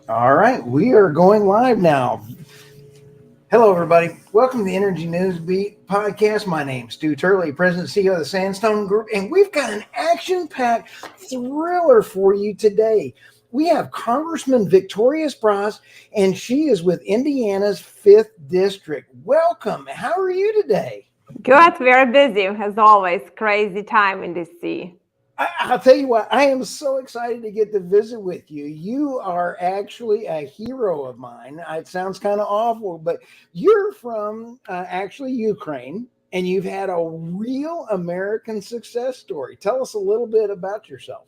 All right, we are going live now. Hello, everybody. Welcome to the Energy News Beat podcast. My name's Stu Turley, President and CEO of the Sandstone Group, and we've got an action-packed thriller for you today. We have Congresswoman Victoria Spartz, and she is with Indiana's 5th District. Welcome. How are you today? Good, very busy, as always. Crazy time in DC. I'll tell you what, I am so excited to get to visit with you. You are actually a hero of mine. It sounds kind of awful, but you're from actually Ukraine, and you've had a real American success story. Tell us a little bit about yourself.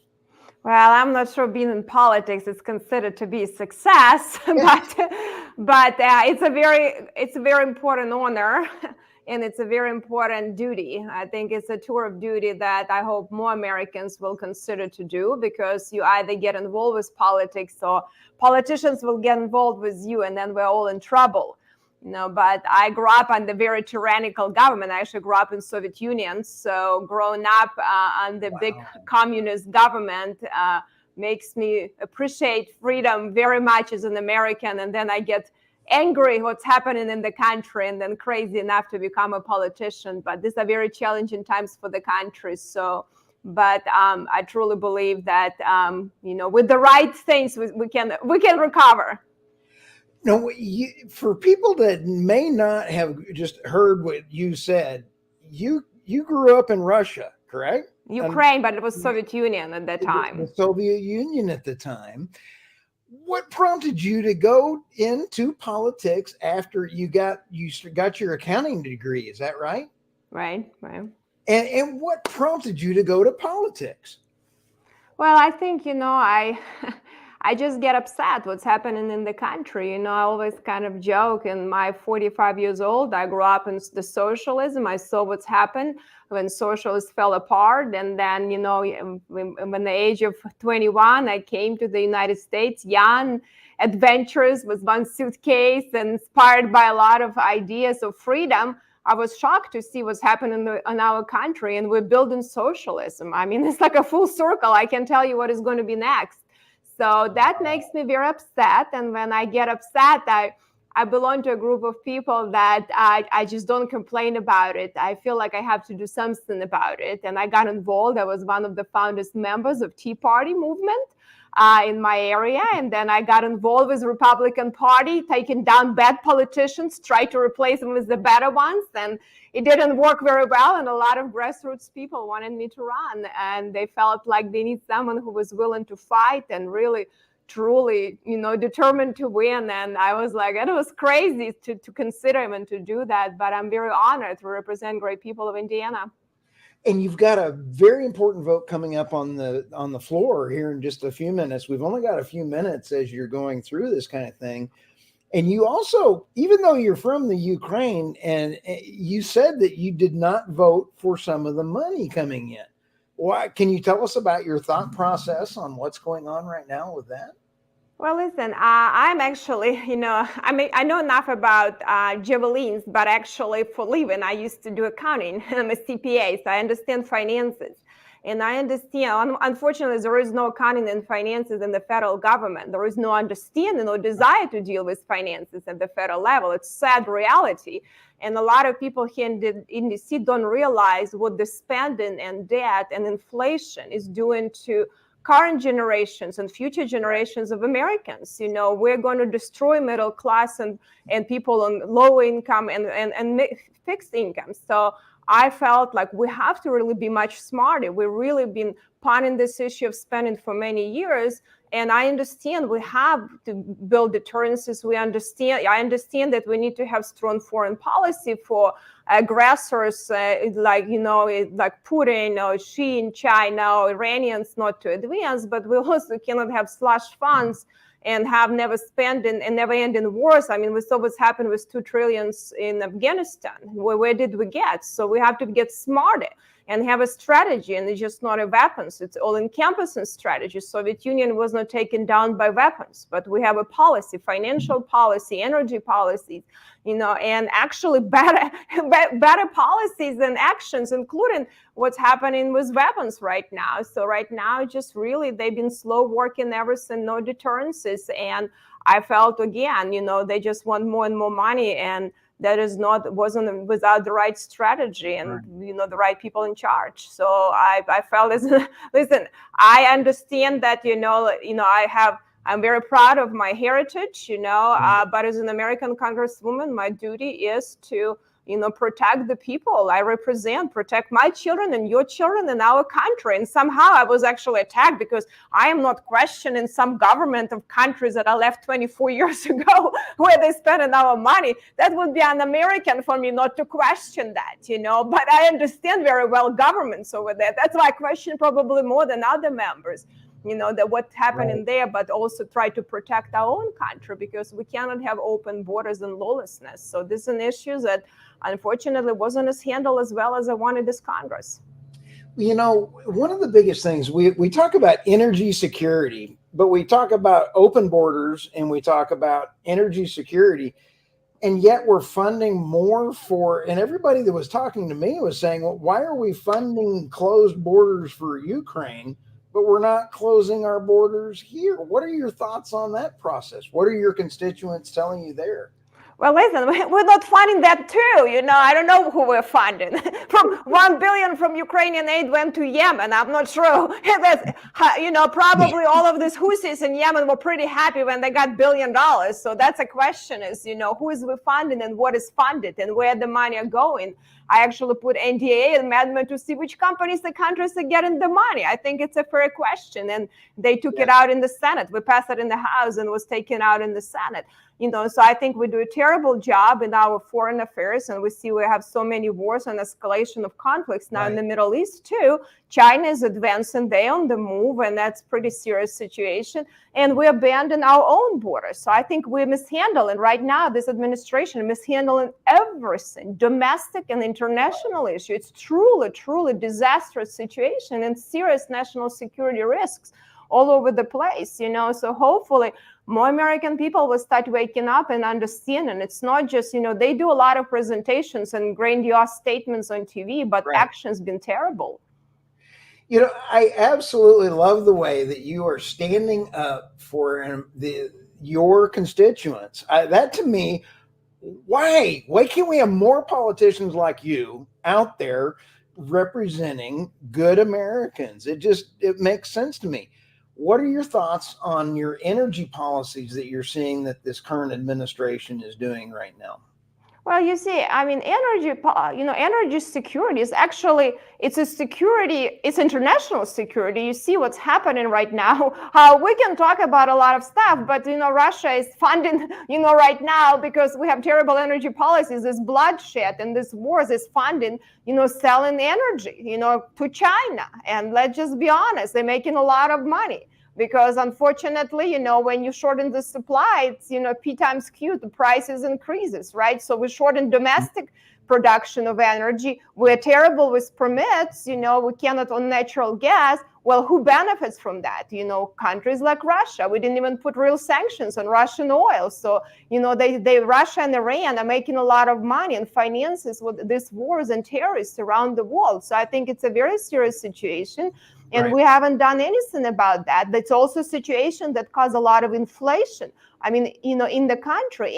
Well, I'm not sure being in politics is considered to be a success, but it's a very important honor. And it's a very important duty. I think it's a tour of duty that I hope more Americans will consider to do, because you either get involved with politics or politicians will get involved with you, and then we're all in trouble. But I grew up under very tyrannical government. I actually grew up in Soviet Union. So growing up under big communist government makes me appreciate freedom very much as an American. And then I get angry what's happening in the country, and then crazy enough to become a politician. But these are very challenging times for the country. But I truly believe that with the right things we can recover. No, for people that may not have just heard what you said, you grew up in Russia, correct? Ukraine, but it was Soviet Union at that time. The Soviet Union at the time. What prompted you to go into politics after you got your accounting degree? Is that right? Right. And what prompted you to go to politics? Well, I think, I just get upset what's happening in the country. I always kind of joke. In my 45 years old, I grew up in the socialism. I saw what's happened when socialists fell apart. And then, when the age of 21, I came to the United States, young, adventurous, with one suitcase, and inspired by a lot of ideas of freedom. I was shocked to see what's happening in our country, and we're building socialism. I mean, it's like a full circle. I can tell you what is going to be next. So that makes me very upset. And when I get upset, I belong to a group of people that I just don't complain about it. I feel like I have to do something about it. And I got involved. I was one of the founders members of Tea Party movement in my area. And then I got involved with the Republican Party, taking down bad politicians, try to replace them with the better ones. And it didn't work very well. And a lot of grassroots people wanted me to run. And they felt like they need someone who was willing to fight and really, truly, determined to win. And I was like, it was crazy to consider him and to do that. But I'm very honored to represent great people of Indiana. And you've got a very important vote coming up on the floor here in just a few minutes. We've only got a few minutes as you're going through this kind of thing. And you also, even though you're from the Ukraine, and you said that you did not vote for some of the money coming in. Why? Can you tell us about your thought process on what's going on right now with that? Well, listen, I'm actually, I know enough about javelins, but actually for living, I used to do accounting. I'm a CPA, so I understand finances. And I understand, unfortunately, there is no accounting and finances in the federal government. There is no understanding or desire to deal with finances at the federal level. It's sad reality. And a lot of people here in DC don't realize what the spending and debt and inflation is doing to current generations and future generations of Americans. We're going to destroy middle class and people on low income and fixed income. So I felt like we have to really be much smarter. We've really been pondering this issue of spending for many years. And I understand we have to build deterrences. I understand that we need to have strong foreign policy for aggressors like Putin or Xi in China or Iranians not to advance. But we also cannot have slush funds and have never spent and never end in wars. I mean, we saw what's happened with $2 trillion in Afghanistan. Where did we get? So we have to get smarter. and have a strategy, and it's just not a weapons. It's all-encompassing strategy. Soviet Union was not taken down by weapons, but we have a policy, financial policy, energy policies, and actually better policies and actions, including what's happening with weapons right now. So right now, just really, they've been slow working everything, no deterrences. And I felt, again, they just want more and more money, and that wasn't without the right strategy and right. The right people in charge. So I felt, listen, I understand that I'm very proud of my heritage, but as an American Congresswoman, my duty is to protect the people I represent, protect my children and your children and our country. And somehow I was actually attacked because I am not questioning some government of countries that I left 24 years ago where they spending our money. That would be un-American for me not to question that, but I understand very well governments over there. That's why I question probably more than other members. That what's happening there, but also try to protect our own country, because we cannot have open borders and lawlessness. So this is an issue that unfortunately wasn't as handled as well as I wanted this Congress. One of the biggest things, we talk about energy security, but we talk about open borders and we talk about energy security. And yet we're funding more and everybody that was talking to me was saying, well, why are we funding closed borders for Ukraine, but we're not closing our borders here? What are your thoughts on that process? What are your constituents telling you there? Well, listen, we're not funding that too. I don't know who we're funding. From 1 billion from Ukrainian aid went to Yemen. I'm not sure. Probably all of these Houthis in Yemen were pretty happy when they got $1 billion. So that's a question is, who is we funding and what is funded and where the money are going. I actually put NDA amendment to see which companies the countries are getting the money. I think it's a fair question. And they took it out in the Senate. We passed it in the House and was taken out in the Senate. So I think we do a terrible job in our foreign affairs, and we see we have so many wars and escalation of conflicts now in the Middle East too. China is advancing, they're on the move, and that's a pretty serious situation. And we abandon our own borders. So I think we're mishandling right now, this administration mishandling everything, domestic and international issue. It's truly disastrous situation and serious national security risks all over the place, so hopefully more American people will start waking up and understanding. It's not just, they do a lot of presentations and grandiose statements on TV, but action's been terrible. I absolutely love the way that you are standing up for your constituents. That to me, why can't we have more politicians like you out there representing good Americans? It makes sense to me. What are your thoughts on your energy policies that you're seeing that this current administration is doing right now? Well, you see, energy security is actually, it's a security, it's international security. You see what's happening right now. We can talk about a lot of stuff, but, Russia is funding, right now, because we have terrible energy policies, this bloodshed and this wars is funding, selling energy, to China. And let's just be honest, they're making a lot of money. Because unfortunately, when you shorten the supply, it's, P times Q, the prices increases, right? So we shorten domestic production of energy. We're terrible with permits, we cannot on natural gas. Well, who benefits from that? Countries like Russia. We didn't even put real sanctions on Russian oil. So, Russia and Iran are making a lot of money and finances with these wars and terrorists around the world. So I think it's a very serious situation. And we haven't done anything about that. That's also a situation that caused a lot of inflation. I mean, in the country,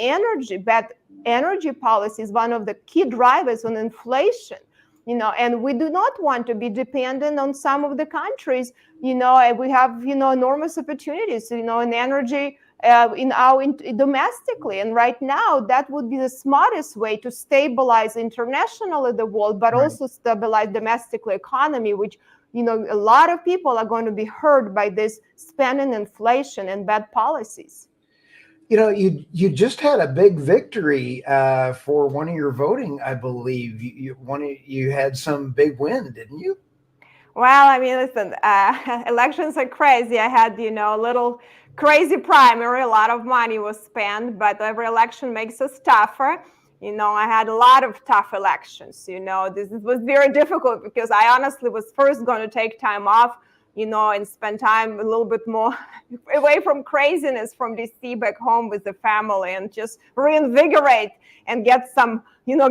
bad energy policy is one of the key drivers on inflation. And we do not want to be dependent on some of the countries. We have, enormous opportunities, in energy, domestically. And right now, that would be the smartest way to stabilize internationally the world, but also stabilize domestically economy, which, a lot of people are going to be hurt by this spending, inflation, and bad policies. You just had a big victory for one of your voting, I believe. You had some big win, didn't you? Well, I mean, listen, elections are crazy. I had, a little crazy primary. A lot of money was spent, but every election makes us tougher. I had a lot of tough elections. This was very difficult because I honestly was first going to take time off, and spend time a little bit more away from craziness from DC back home with the family and just reinvigorate and get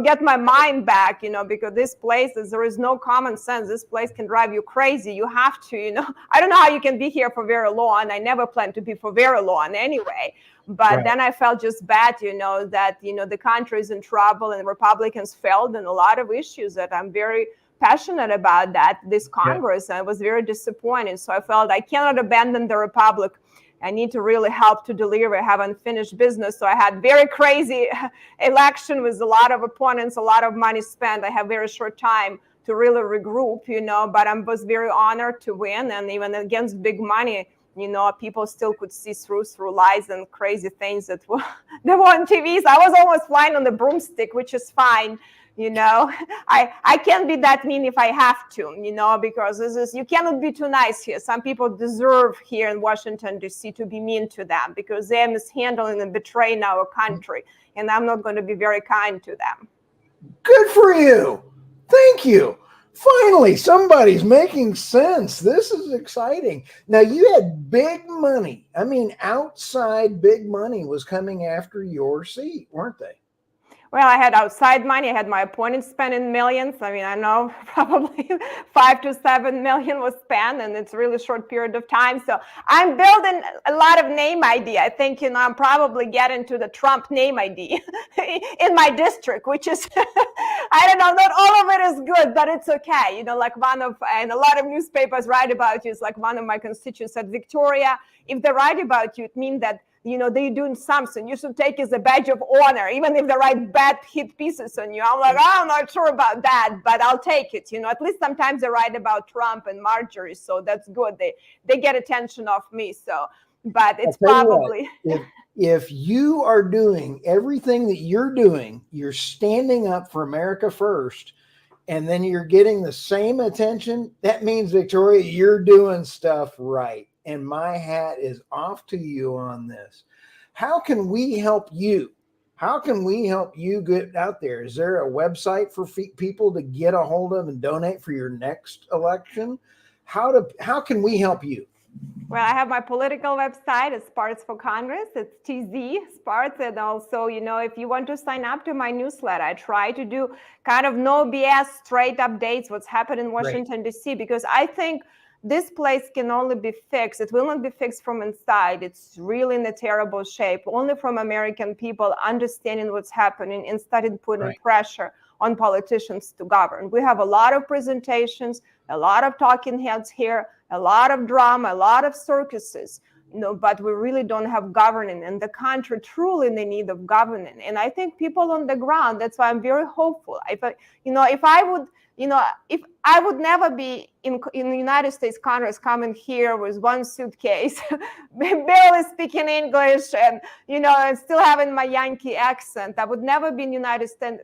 get my mind back, because this place, there is no common sense. This place can drive you crazy. You have to, I don't know how you can be here for very long. I never planned to be for very long anyway. But then I felt just bad, that, the country is in trouble and Republicans failed in a lot of issues that I'm very passionate about, that this Congress, and I was very disappointed. So I felt I cannot abandon the Republic. I need to really help to deliver. I have unfinished business. So I had very crazy election with a lot of opponents, a lot of money spent. I have very short time to really regroup, but I was very honored to win. And even against big money, people still could see through lies and crazy things that were on TVs. I was almost flying on the broomstick, which is fine. I can't be that mean if I have to, because you cannot be too nice here. Some people deserve here in Washington, D.C. to be mean to them because they're mishandling and betraying our country. And I'm not going to be very kind to them. Good for you. Thank you. Finally, somebody's making sense. This is exciting. Now, you had big money. I mean, outside big money was coming after your seat, weren't they? Well, I had outside money. I had my opponents spending millions. I mean, I know probably 5 to 7 million was spent, and it's a really short period of time. So I'm building a lot of name ID. I think, I'm probably getting to the Trump name ID in my district, which is, I don't know, not all of it is good, but it's okay. And a lot of newspapers write about you. It's like one of my constituents said, Victoria, if they write about you, it means that they're doing something. You should take it as a badge of honor, even if they write bad hit pieces on you. I'm like, I'm not sure about that, but I'll take it. At least sometimes they write about Trump and Marjorie, so that's good. They get attention off me. So, but it's probably if you are doing everything that you're doing, you're standing up for America first, and then you're getting the same attention. That means, Victoria, you're doing stuff right. And my hat is off to you on this. How can we help you? How can we help you get out there? Is there a website for people to get a hold of and donate for your next election? How can we help you? Well, I have my political website. It's Spartz for Congress. It's TZ Spartz. And also, if you want to sign up to my newsletter, I try to do kind of no BS, straight updates, what's happening in Washington, D.C., because I think this place can only be fixed. It will not be fixed from inside. It's really in a terrible shape. Only from American people understanding what's happening and starting putting pressure on politicians to govern. We have a lot of presentations, a lot of talking heads here, a lot of drama, a lot of circuses, but we really don't have governing, and the country truly in the need of governing. And I think people on the ground, that's why I'm very hopeful. If I would never be in the United States Congress coming here with one suitcase, barely speaking English, and and still having my Yankee accent. I would never be in the United States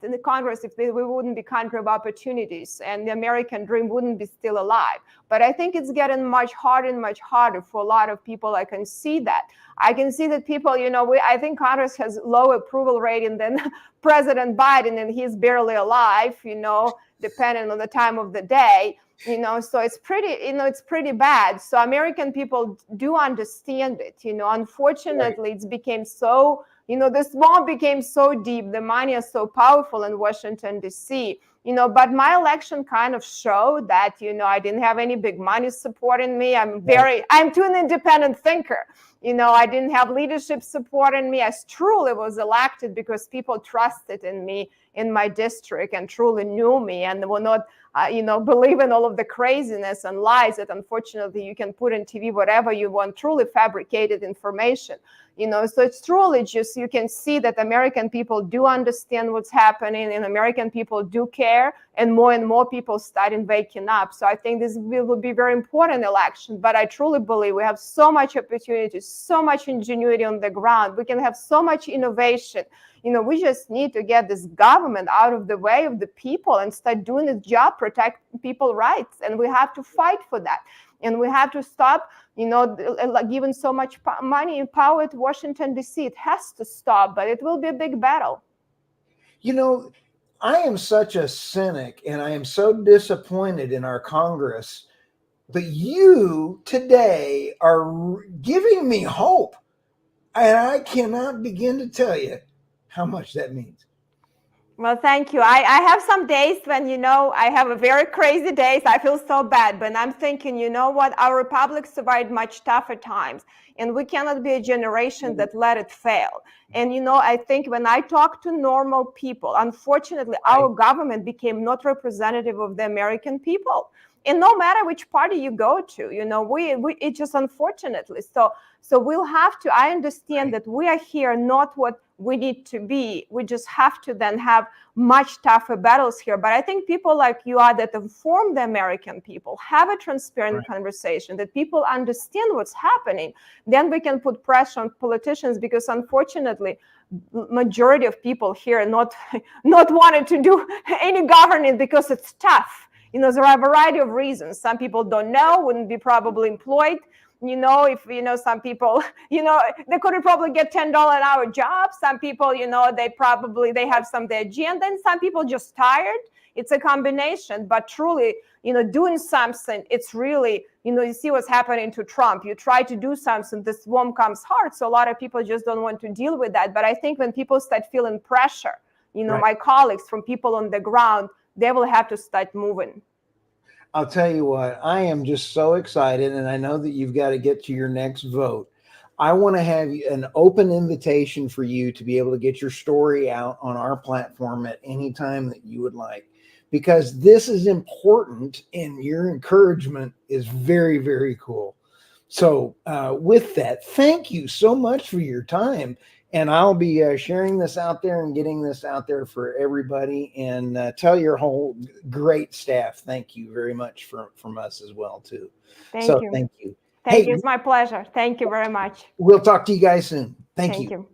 in the Congress if we wouldn't be country of opportunities, and the American dream wouldn't be still alive. But I think it's getting much harder and much harder for a lot of people. I can see that. I can see that people, I think Congress has low approval rating than President Biden, and he's barely alive, depending on the time of the day, so it's pretty bad. So American people do understand it, unfortunately, It's became so, the swamp became so deep, the money is so powerful in Washington, D.C., but my election kind of showed that, I didn't have any big money supporting me. I'm too an independent thinker. I didn't have leadership supporting me. I truly was elected because people trusted in me in my district and truly knew me and were not, believe in all of the craziness and lies that unfortunately you can put in TV, whatever you want, truly fabricated information. So it's truly just, you can see that American people do understand what's happening and American people do care, and more people starting waking up. So I think this will be very important election, but I truly believe we have so much opportunity, so much ingenuity on the ground. We can have so much innovation. We just need to get this government out of the way of the people and start doing its job, protect people's rights. And we have to fight for that. And we have to stop, giving so much money and power to Washington, D.C. It has to stop, but it will be a big battle. You know, I am such a cynic and I am so disappointed in our Congress, but you today are giving me hope. And I cannot begin to tell you how much that means. Well, thank you. I have some days when, I have a very crazy days. I feel so bad, but I'm thinking, you know what? Our republic survived much tougher times, and we cannot be a generation that let it fail. And, I think when I talk to normal people, unfortunately, our government became not representative of the American people. And no matter which party you go to, it's just unfortunately. So we'll have to, I understand that we are here not what we need to be. We just have to then have much tougher battles here. But I think people like you are that inform the American people, have a transparent conversation, that people understand what's happening. Then we can put pressure on politicians, because unfortunately, majority of people here not wanting to do any governing because it's tough. There are a variety of reasons. Some people don't know, wouldn't be probably employed. If, some people, they couldn't probably get $10 an hour jobs. Some people, they have some the agenda, and some people just tired. It's a combination, but truly, doing something, it's really, you see what's happening to Trump. You try to do something, this worm comes hard. So a lot of people just don't want to deal with that. But I think when people start feeling pressure, my colleagues, from people on the ground, they will have to start moving. I'll tell you what, I am just so excited, and I know that you've got to get to your next vote. I want to have an open invitation for you to be able to get your story out on our platform at any time that you would like, because this is important and your encouragement is very, very cool. So with that, thank you so much for your time. And I'll be sharing this out there and getting this out there for everybody. And tell your whole great staff, thank you very much from us as well, too. Thank you. Thank you. Thank you. It's my pleasure. Thank you very much. We'll talk to you guys soon. Thank you.